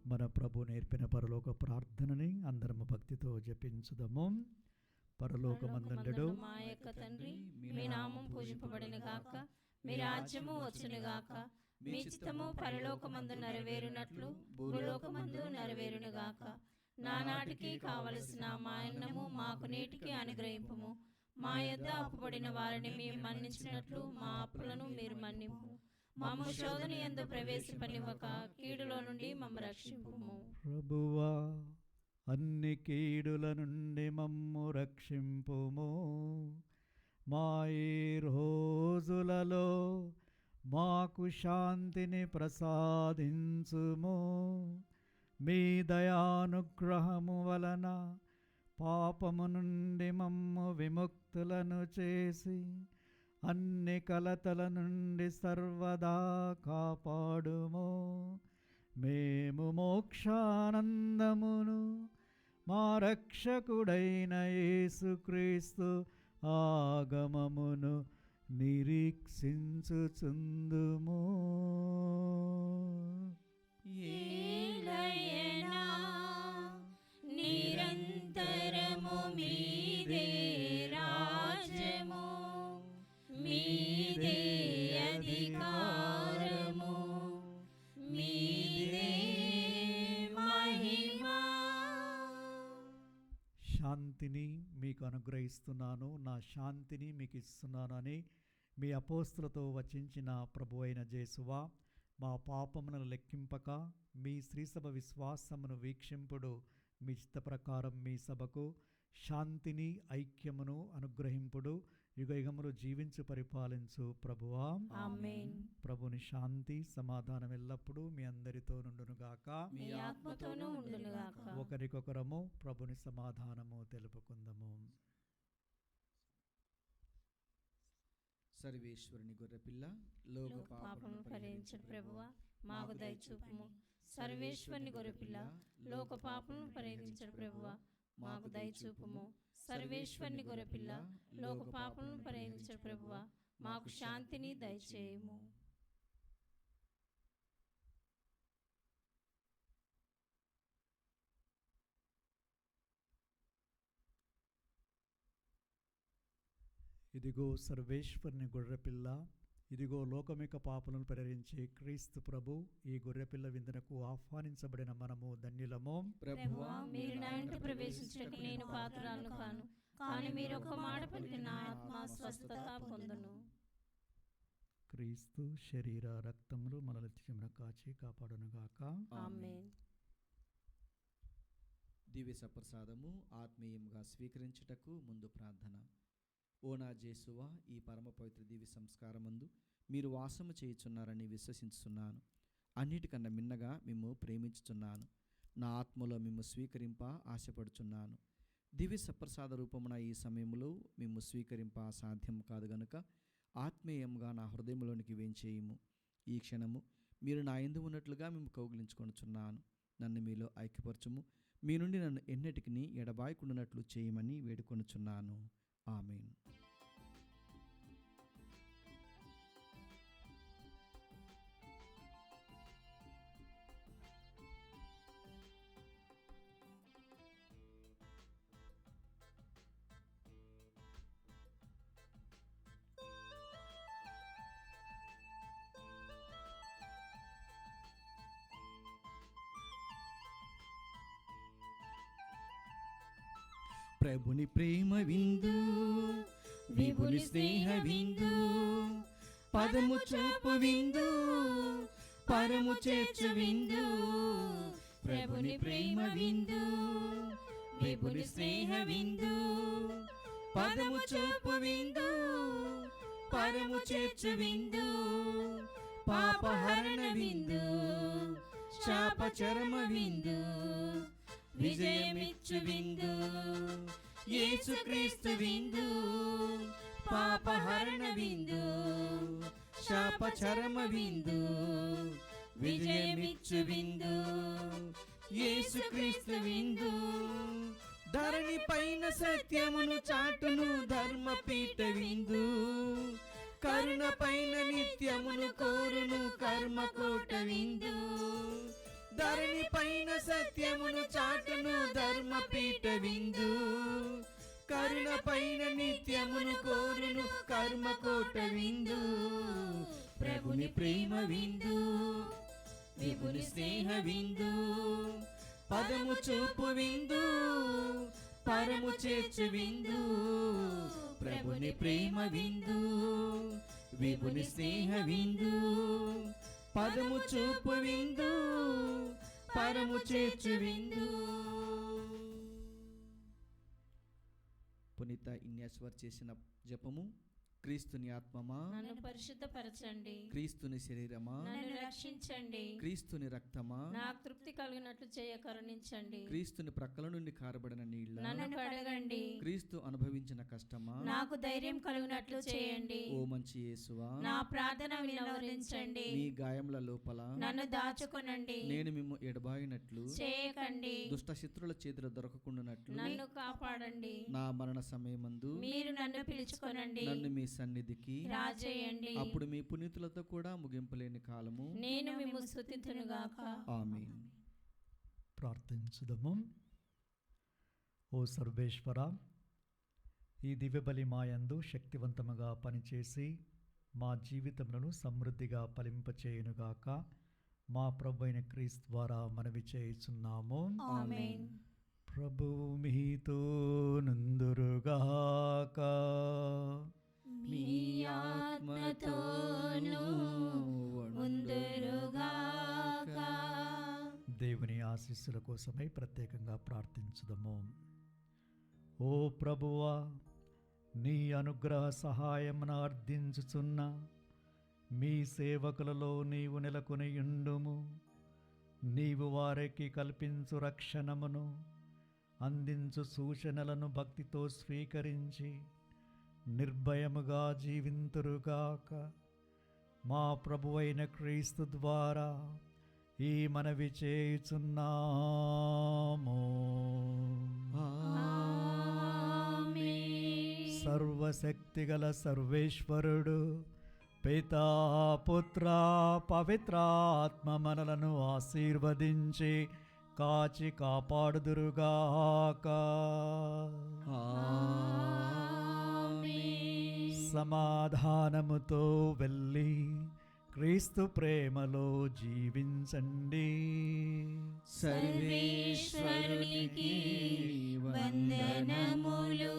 మన ప్రభు నేర్పిన పరలోక ప్రార్థనని అందరము భక్తితో జపించుదము. పరలోకమందుండెడు మా యొక్క తండ్రి, మీ నామం పూజింపబడును గాక, మీ రాజ్యము వచ్చును గాక, మీ చిత్తము పరలోకమందు నెరవేరునట్లు భూలోకమందు నెరవేరును గాక. నానాటికి కావలసిన మా అన్నము మాకు నేటికి అనుగ్రహింపుము. మా యొద్ద అప్పుబడిన వారిని మేము మన్నించినట్లు మా అప్పులను మీరు మన్నింపు. మమ్ము శోధన యందు ప్రవేశింపనివ్వక కీడులో నుండి మమ్ము రక్షింపుము. ప్రభువా, అన్ని కీడుల నుండి మమ్ము రక్షింపుము. మా ఈ రోజులలో మాకు శాంతిని ప్రసాదించుము. మీ దయానుగ్రహము వలన పాపము నుండి మమ్ము విముక్తులను చేసి అన్ని కలతల నుండి సర్వదా కాపాడుము. మేము మోక్షానందమును మా రక్షకుడైన యేసుక్రీస్తు ఆగమమును నిరీక్షించుచుందుము. ఏలయనా నిరంతరము మీదే రాజ్యము, మీదే అధికారము, మీదే మహిమ. శాంతిని మీకు అనుగ్రహిస్తున్నాను, నా శాంతిని మీకు ఇస్తున్నానని మీ అపోస్తులతో వచించిన ప్రభు అయిన యేసువా, మా పాపములను లెక్కింపక మీ శ్రీసభ విశ్వాసమును వీక్షింపుడు. మీ చిత్త ప్రకారం మీ సభకు శాంతిని ఐక్యమును అనుగ్రహింపుడు. యుగయుగములు జీవించు పరిపాలించు ప్రభువా. ఆమేన్. ప్రభుని శాంతి సమాధానం ఎల్లప్పుడూ మీ అందరితో నుండునుగాక. మీ ఆత్మతోనూ ఉండునుగాక. ఒకరికొకరము ప్రభుని సమాధానము తెలుపుకుందము. సర్వేశ్వరుని గొర్రెపిల్ల, లోక పాపములను పరిహరించు ప్రభువా, మాకు దయచూపుము. సర్వేశ్వరుని గొర్రెపిల్ల, లోక పాపములను పరిహరించు ప్రభువా, మాకు దయచూపుము. సర్వేశ్వరుని గొర్రెపిల్ల, లోక పాపములను పరిహరించు ప్రభువా, మాకు శాంతిని దయచేయుము. ఇదిగో సర్వేశ్వరుని గొర్రెపిల్ల, ఇదిగో లోకమిక పాపలను పరిహరించే క్రీస్తు ప్రభు. ఈ గొర్రెపిల్ల విందునకు ఆహ్వానించబడిన మనము ధన్యులము. ప్రభువా, మీరు నా ఇంట ప్రవేశించుటకు నేను పాత్రురాలను కాను, కానీ మీరు ఒక మాట పలికిన నా ఆత్మ స్వస్థత పొందును. క్రీస్తు శరీర రక్తములు మనల్ని నిత్యమున కాచి కాపాడునుగాక. ఆమేన్. దివ్య సప్రసాదము ఆత్మీయంగా స్వీకరించుటకు ముందు ప్రార్థన. ఓ నా యేసువా, ఈ పరమ పవిత్ర దివ్య సంస్కారమందు మీరు వాసము చేయుచున్నారని విశ్వసించుచున్నాను. అన్నిటికన్నా మిన్నగా మిమ్ము ప్రేమించుచున్నాను. నా ఆత్మలో మిమ్ము స్వీకరింప ఆశపడుచున్నాను. దివ్య సప్రసాద రూపమున ఈ సమయంలో మిమ్ము స్వీకరింప సాధ్యం కాదు గనుక ఆత్మీయంగా నా హృదయంలోనికి వేంచేయుము. ఈ క్షణము మీరు నా యందు ఉన్నట్లుగా మేము కౌగిలించుకొనుచున్నాను. నన్ను మీలో ఐక్యపరచుము. మీ నుండి నన్ను ఎన్నటికి ఎడబాయకుండానట్లు చేయమని వేడుకొనుచున్నాను. ఆమేన్. ప్రభుని ప్రేమ విందు, విభుని స్నేహ విందు, పదము చూపు విందు, పరము చేర్చు విందు. ప్రభుని ప్రేమ విందు, విభుని స్నేహ విందు, పదము చూపు విందు, పరము చేర్చు విందు. పాపహరణ విందు, శాప చరమ విందు, విజయమిచ్చు విందు. యేసుక్రీస్తు విందు, పాపహరణ విందు, శాప చరమ విందు, విజయమిచ్చు విందు. యేసుక్రీస్తు విందు, ధరణి పైన సత్యమును చాటును ధర్మపీఠ విందు. కరుణ పైన నిత్యమును కోరును కర్మకోట విందు. ధరణి పైన సత్యమును చాటును ధర్మపీఠ విందు. కరుణ పైన నిత్యమును కోరును కర్మకోట విందు. ప్రభుని ప్రేమ విందు, విభుని స్నేహ విందు, పదము చూపు విందు, పరము చేర్చు విందు. ప్రభుని ప్రేమ విందు, విభుని స్నేహ విందు, పదము చూపు విందు, పరము చేర్చు విందు. పునీత ఇన్యాశ్వర్ చేసిన జపము. క్రీస్తుని ఆత్మమా నన్ను పరిశుద్ధపరచండి, క్రీస్తుని శరీరమా నన్ను రక్షించండి, క్రీస్తుని రక్తమా నాకు తృప్తి కలిగినట్లు చేయ కరుణించండి. క్రీస్తుని ప్రక్కల నుండి కారబడిన నీళ్ళ, నన్ను కడగండి, క్రీస్తు అనుభవించిన కష్టమా నాకు ధైర్యం కలిగినట్లు చేయండి. ఓ మంచి యేసువా, నా ప్రార్థన వినవరించండి, మీ గాయముల లోపల నన్ను దాచుకొనండి, నేను మిమ్ము ఎడబాయినట్లు చేయకండి, దుష్ట శత్రుల చేతులు దొరకకుండానట్లు నన్ను కాపాడండి. నా మరణ సమయమందు మీరు నన్ను పిలుచుకొనండి, నన్ను మీ సన్నిధికి రాజేయండి. అప్పుడు మీ పునీతులతో కూడా ముగింపులేని కాలము నేను మిమ్ము స్తుతింతునుగాక. ఆమేన్. ప్రార్థించుదము. ఓ సర్వేశ్వర, ఈ దివ్యబలి మాయందు శక్తివంతముగా పనిచేసి మా జీవితములను సమృద్ధిగా ఫలింపచేయునుగాక. మా ప్రభు అయిన క్రీస్తు ద్వారా మనవి చేయుచున్నాము. ఆమేన్. ప్రభువు మీతో నుందురుగాక. మీ ఆత్మతోనూ ఉందురుగాక. దేవుని ఆశీస్సుల కోసమై ప్రత్యేకంగా ప్రార్థించుదము. ఓ ప్రభువా, నీ అనుగ్రహ సహాయమును అర్థించుచున్న మీ సేవకులలో నీవు నెలకొనియుండుము. నీవు వారికి కల్పించు రక్షణమును అందించు సూచనలను భక్తితో స్వీకరించి నిర్భయముగా జీవింతురుగాక. మా ప్రభువైన క్రీస్తు ద్వారా ఈ మనవి చేయుచున్నాము. సర్వశక్తిగల సర్వేశ్వరుడు పితా, పుత్ర, పవిత్రాత్మ మనలను ఆశీర్వదించి కాచి కాపాడుదురుగాక. సమాధానముతో వెళ్ళి క్రీస్తు ప్రేమలో జీవించండి. సర్వేశ్వరునికి వందనములు.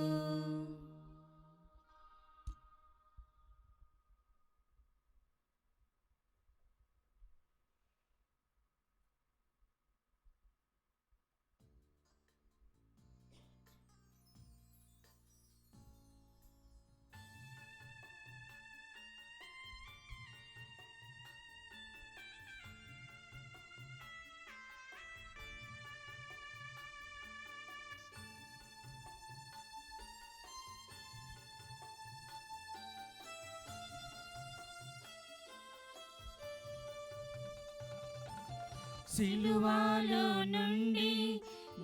సిలువలో నుండి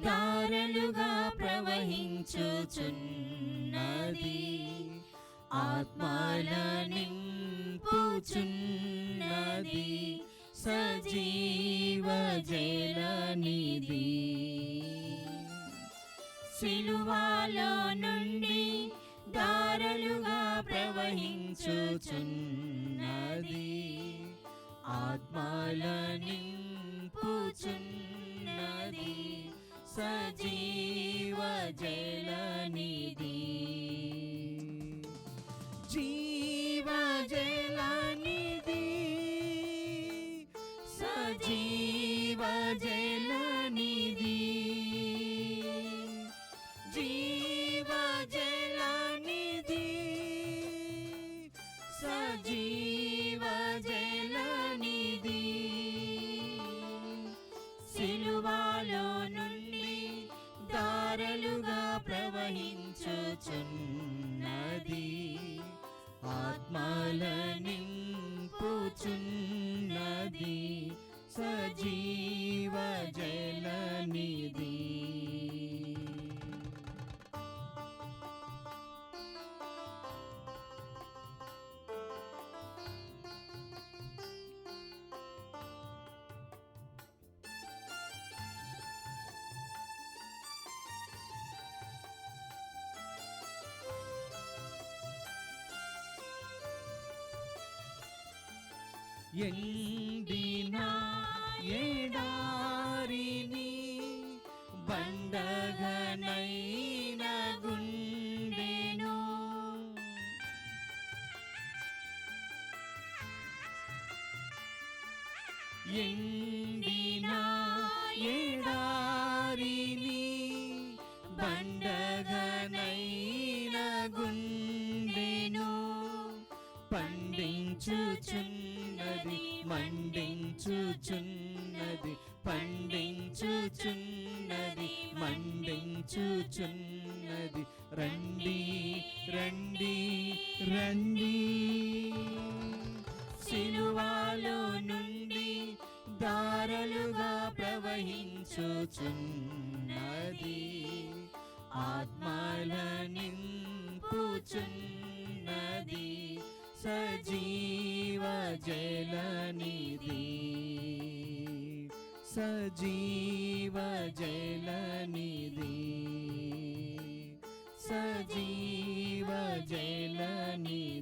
ధారలుగా ప్రవహించుచున్నది, ఆత్మల నింపుచున్నది సజీవ జలనిధి. సిలువలో నుండి ధారలుగా ప్రవహించుచున్నది, ఆత్మల నింపుచున్నది సజీవ జలనిధి. జీవ జలనిధి, సజీవ జలనిధి, జీవ జలనిధి, సజీవ జలనిధి. సిలువలో నుండి ధారలుగా ప్రవహించుచున్నది, ఆత్మల నింపుచున్నది సజీవ జలనిధి. ఎండిన ఎడారిని బండగనైన గుండెను, ఎండిన ఎడారిని బండగనైన గుండెను పండించుచున్నది, మండించుచున్నది, పండించుచున్నది, మండించుచున్నది. రండి రండి రండి. సిలువలో నుండి ధారలుగా ప్రవహించుచున్నది, ఆత్మల నింపుచున్నది సజీవ జలనిధి సజీవ జలనిధి సజీవ జలనిధి